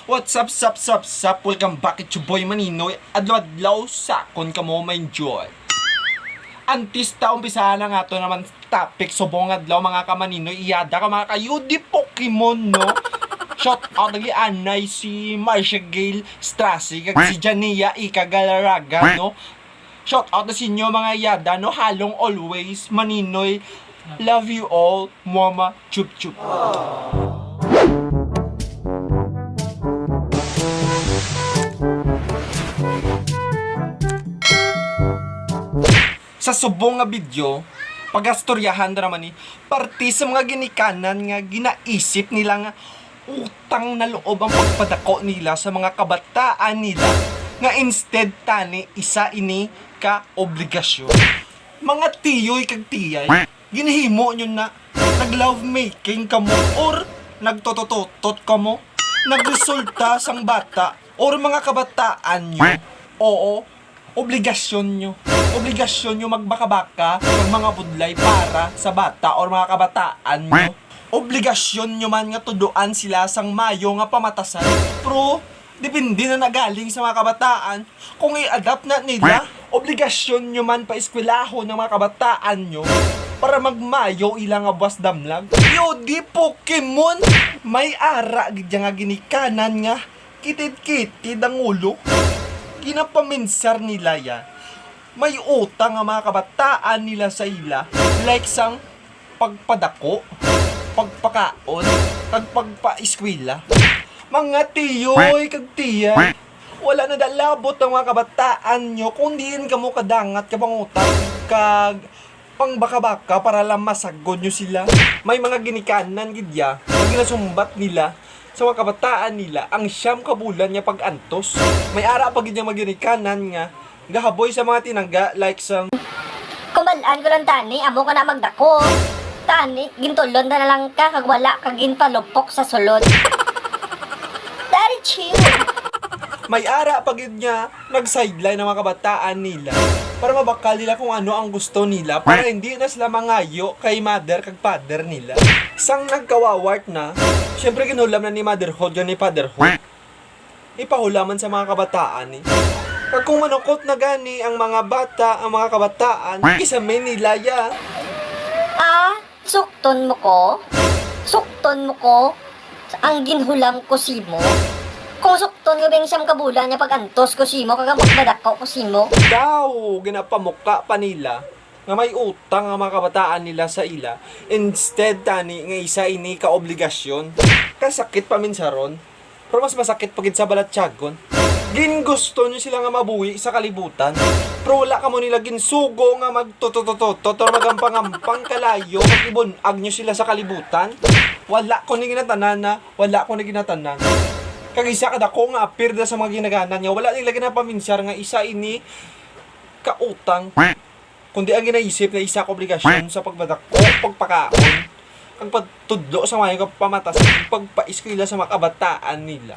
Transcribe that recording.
What's up, sup? Welcome back, it's your boy Maninoy. Adlaw-adlaw sa kon kamo ma-enjoy. Antis ta umpisahan na nga to naman topic subong adlaw mga kamaninoy. Iyada ka mga kayudi Pokemon, no? Shout out lagi anay si Marcia Gale Strassi kag si Jania Ikagalaraga, no? Shout out na sinyo mga iyada, no? Halong always Maninoy. Love you all, mama, chup chup. Sa subong nga video, pagastoryahan na naman parte sa mga ginikanan nga ginaisip nila nga utang na loob ang pagpadako nila sa mga kabataan nila nga instead tani isa ini ka obligasyon. Mga tiyoy kag tiyay, ginahimo nyo na nag-love making ka mo or nagtototot ka mo, nagresulta sang bata or mga kabataan nyo. Oo, obligasyon nyo magbaka-baka ng mga budlay para sa bata or mga kabataan nyo. Obligasyon nyo man nga tuduan sila sang mayo nga pamatasan. Pero, depende na nagaling sa mga kabataan kung i-adapt na nila. Obligasyon nyo man pa eskwelaho ng mga kabataan nyo para magmayo ilang nga buwas damlag. Yo, di Pokemon! May ara gidya nga ginikanan nga kitid-kitid ang ulo. Ginapaminsar nila ya. May utang ang mga kabataan nila sa ila, like sang pagpadako, pagpakaon, kag pagpaeskwela. Mga tiyoy kag tiyay, wala na dalabot ang mga kabataan nyo kung diin ka mo kadangat ka pangutang kag pangbaka-baka para lang masagod nyo sila. May mga ginikanan gidya, pag ginasumbat nila sa mga kabataan nila ang siyam kabulan niya pag-antos. May ara pag gidya maginikanan nga gahaboy sa mga tinangga like sang kumalaan ko lang tani, amo ka na magdako. Tani, gintulon na lang ka kag wala kag ginpalupok sa sulod. Dari chill. may ara pag niya nag-sideline ng mga kabataan nila para mabakal nila kung ano ang gusto nila para hindi na sila mangayo kay mother kag father nila. Sang nagkawawart na, syempre ginulam na ni motherhood gan ni fatherhood. Ipahulaman sa mga kabataan ni. Pag kung manukot na gani ang mga bata, ang mga kabataan, isame nila ya. Sukton mo ko? Sukton mo ko? Ang ginhulam ko simo? Kung sukton ko bang siyam kabulan niya pag-antos ko simo, kagambagdako ko simo? Daw, ginapamuka pa nila nga may utang ang mga kabataan nila sa ila. Instead, tani, nga isa ini ka-obligasyon. Kasakit pa minsaron. Pero mas masakit pagid sa balatyagon. Gusto nyo sila nga mabuhi sa kalibutan. Pero wala ka mo nila ginsugo nga magtotototot or magampang-ampang kalayo mag-ibunag nyo sila sa kalibutan. Wala ko ni ginatanan. Kag isa kada ko nga appear na sa mga ginaganan niya. Wala nila ginapaminsar nga isa ini kautang. Kundi ang ginaisip na isa ka obligasyon sa pagbadako, pagpakaon, ang pagtudlo sa mga pamatas, pagpaeskwela sa mga kabataan nila.